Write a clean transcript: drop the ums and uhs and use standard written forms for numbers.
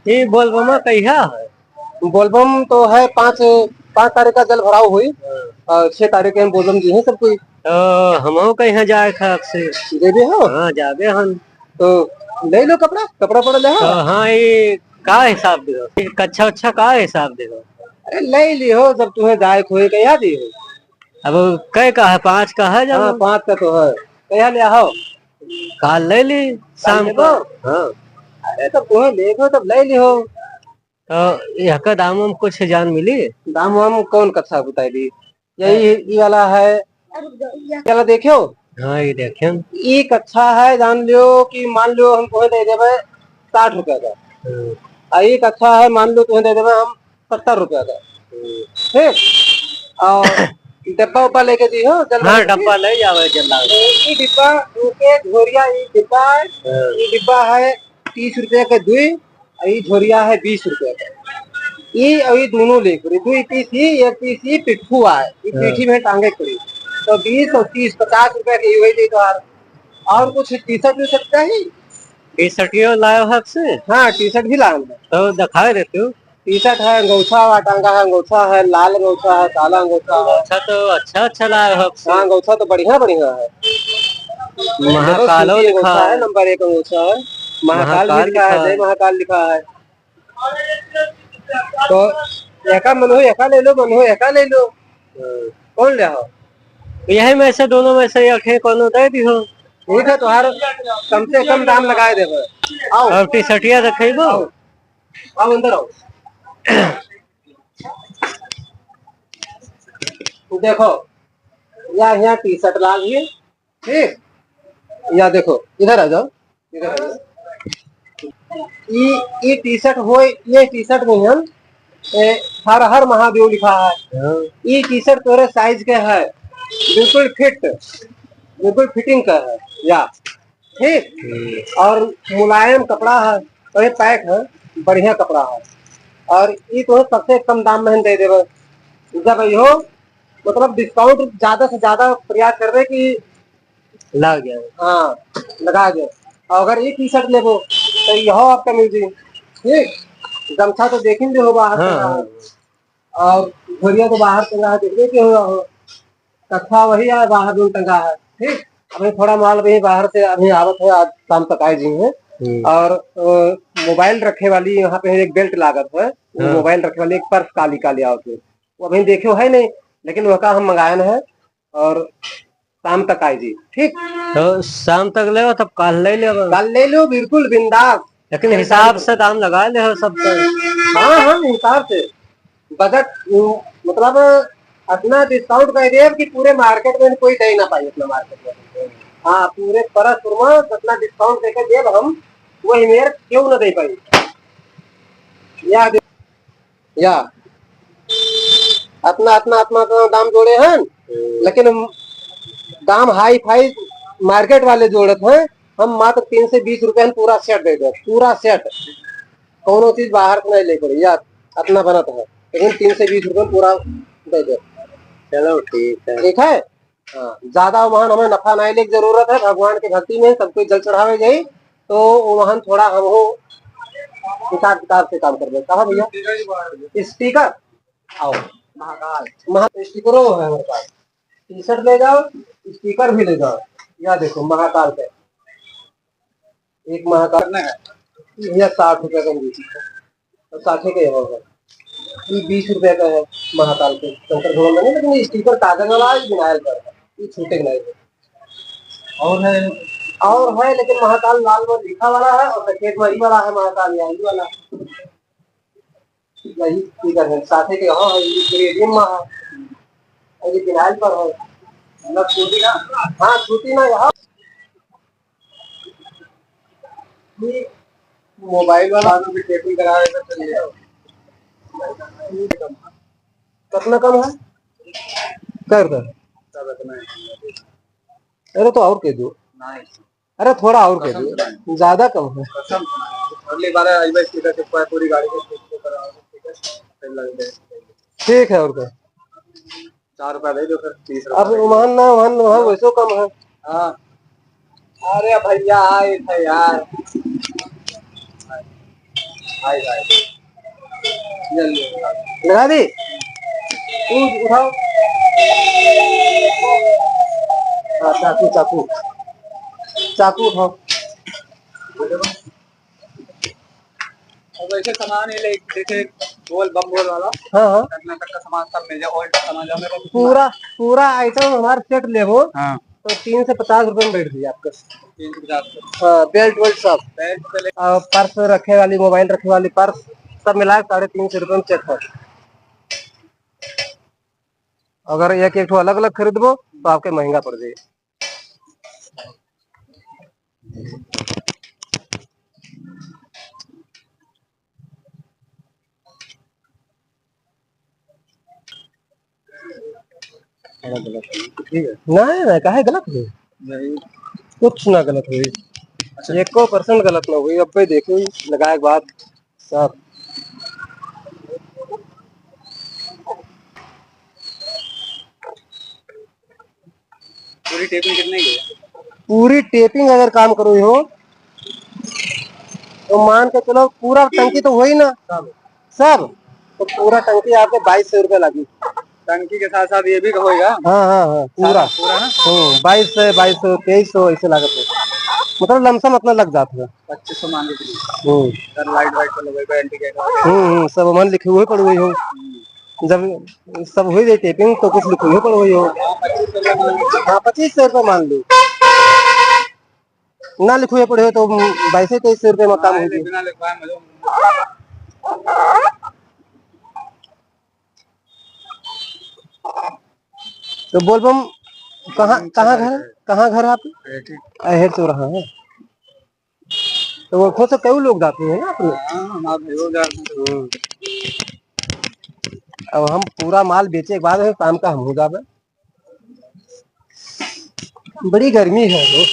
ये बोलबमा कहिया है? बोलबम तो है 5 तारीख का जल भराव हुई और 6 तारीख के हम बोलबम जी हैं सब कोई। हम कहीं जाए था से दे हो। हाँ जाबे हम तो ले लो कपड़ा कपड़ा पड़ा ले तो हाँ ये का हिसाब दे कच्छा अच्छा का हिसाब दे अरे ले ली हो जब तुम्हें जाए खोए कह दी हो। अब कै का है 5 का है जब हाँ 5 का तो है कह ले आओ काल ले ली शाम को। हाँ अरे तब तुम्हें देखो तब ले ली हो। तो यह का दाम हम कुछ जान मिली? दाम वाम कौन कच्छा बताई दी यही ये वाला है ये वाला देखो। हाँ ये देखे ये कच्छा है जान लियो कि मान लो हम तुम्हें दे देवे 60 रुपया का। एक अच्छा है मान लो तुम्हें दे देवे हम 70 रुपया का। ठीक और डब्बा उब्बा लेके दी हो जल्दी। हाँ डब्बा ले जावे जल्दा। ये डिब्बा के झोरिया ये डिब्बा है 30 रुपया का दुई ये झोरिया है 20 रुपया का। ये अभी दोनों लेकर दो पीस ही एक पीस ही पिट्ठू है ये पीठी में टांगे करी तो 20 और 30 50 रुपया के वही दे दो। और कुछ टी शर्ट वी शर्ट चाहिए? टी शर्टियो लायो हक से? हाँ टी शर्ट भी लाए तो दिखाए देते हो। टी शर्ट है अंगोछा टांगा है अंगोछा है लाल अंगोछा है काला अंगोछा है। अच्छा तो अच्छा लायो हक से। हाँ अंगोछा तो बढ़िया बढ़िया है। महाकालो लिखा है नंबर 1 अंगोछा है। महाकाल भी लिखा है जय महाकाल लिखा है। तो एका मन हो एका ले लो मन हो एका ले लो कौन ले हो। यही में से दोनों में से एक कोनो दे दी हो। ठीक है तुम्हारा कम से कम दाम लगाए देवे। आओ और टी शर्टिया रखेबो आओ अंदर आओ। देखो यहाँ टी शर्ट ला लिए ठीक या देखो इधर आ जाओ इधर आ जाओ। ये टी शर्ट हो ये टी शर्ट में हम हर हर महादेव लिखा है। ये टी शर्ट तोरे साइज के है बिल्कुल फिटिंग का है या ठीक और मुलायम कपड़ा है और ये पैक है बढ़िया कपड़ा है और ये तो सबसे कम दाम में हम दे देवे जब यो मतलब डिस्काउंट ज्यादा से ज्यादा प्रयास कर रहे कि लग गया। हाँ लगा दे और अगर ये टी शर्ट लेबो तो यह आपका मिल जी ठीक गमछा तो देखेंगे हो बाहर और घड़िया तो बाहर टंगा है देखने के हो कच्छा वही है बाहर जो टंगा है ठीक। अभी थोड़ा माल भी बाहर से अभी आवत है आज शाम तक आए जी है और मोबाइल रखे वाली यहाँ पे एक बेल्ट लागत है मोबाइल रखे वाली एक पर्स काली काली आवत है वो अभी देखो है नहीं लेकिन वह का हम मंगाए है और शाम तक आए जी ठीक। तो शाम तक ले तब कल ले लो बिल्कुल बिंदास लेकिन हिसाब से दाम लगा ले सब। हाँ हाँ हिसाब से बजट मतलब अपना डिस्काउंट कर दे कि पूरे मार्केट में कोई दे ना पाए अपना मार्केट में। हाँ पूरे परस अपना डिस्काउंट देकर देव हम वही मेरे क्यों ना दे पाई या अपना अपना अपना दाम जोड़े हैं लेकिन दाम हाई फाई मार्केट वाले जोड़त हैं हम मात्र 3 से 20 रुपए पूरा सेट दे दो पूरा सेट कोनो चीज बाहर से नहीं ले पड़ी या अपना बनत है लेकिन 3 से 20 रुपए पूरा दे दो। चलो ठीक है ठीक है हाँ ज्यादा वहां हमें नफा नहीं लेने की जरूरत है भगवान की भक्ति में सब कोई जल चढ़ावे जाए तो वहां थोड़ा हम हो हिसाब किताब से काम कर दे कहा भैया स्पीकर आओ महाकाल स्पीकरो है हमारे पास टी शर्ट ले जाओ स्पीकर भी ले जाओ या देखो महाकाल पे एक महाकाल यह 60 रुपए का मिलती है और 60 के होगा ये 20 रुपए का है महाकाल के शंकर भगवान में लेकिन ये स्टीकर कागज वाला विनायल पर है ये छूटे नहीं और है लेकिन महाकाल लाल में लिखा वाला है और सफेद मरी वाला है महाकाल यही वाला यही स्टीकर है 60 के हो ये ग्रेडियम में है और ये विनायल पर है ना छूटी ना। हाँ छूटी ना यहाँ मोबाइल वाला भी टेपिंग करा तो चलिए कितना कम है कर दो अरे तो और कह दो अरे थोड़ा और कह दो ज्यादा कम है अगली बार पूरी गाड़ी ठीक है और क्या 4 रुपया दे दो फिर 30 रुपया अब वहां ना वहां वैसे कम है हाँ अरे भैया आए थे यार, आए आए लगा दी। उठाओ। हाँ, चाकू चाकू चाकू उठाओ। अब ऐसे सामान ही ले जैसे गोल बम गोल वाला हाँ हाँ, कर्नाटक का सामान सब मिल जाए, ऑयल का सामान जो मेरे को पूरा पूरा आइटम हमारे सेट लेबो हाँ तो 3 से 50 रुपए में बैठ जाइए आपका। 350 हाँ, बेल्ट वेल्ट सब, बैग से ले। पर्स रखे वाली, मोबाइल रखे वाली पर्स, सब मिला के 350 रुपए में चेक है। अगर एक एक ठो अलग अलग खरीदबो तो आपके महंगा पड़ जाए। अलग अलग ठीक है, नहीं नहीं काहे गलत हुई, नहीं कुछ ना गलत हुई, 1% गलत ना हुई। अब भाई देखो लगाए के बाद सब। पूरी टेपिंग कितने की है? पूरी टेपिंग अगर काम करो हो तो मान के चलो पूरा टंकी तो वही ना सब, तो पूरा टंकी आपके 2200 रुपये लगी। टंकी के साथ साथ ये भी होएगा? हाँ हाँ हाँ, पूरा पूरा ना 2200 2300 ऐसे लागत है, मतलब लमसम अपना लग जाता है। 2500 मान के चलिए। सर लाइट वाइट तो लगेगा, इंडिकेटर सब मन लिखे हुए पड़ गई हो, जब सब हो जाए टेपिंग तो कुछ लिखे हुए पड़ गई हो। हाँ, 2500 रुपये मान लो, ना लिखे हुए पड़े हो तो 2200 2300 रुपये में काम होगी। बिना लिखवाए मुझे तो बोल बम कहाँ घर है आप? अहेर तो रहा है, तो वो खुद से कई लोग जाते हैं ना अपने। अब हम पूरा माल बेचे के बाद काम का हम हो जावे। बड़ी गर्मी है वो।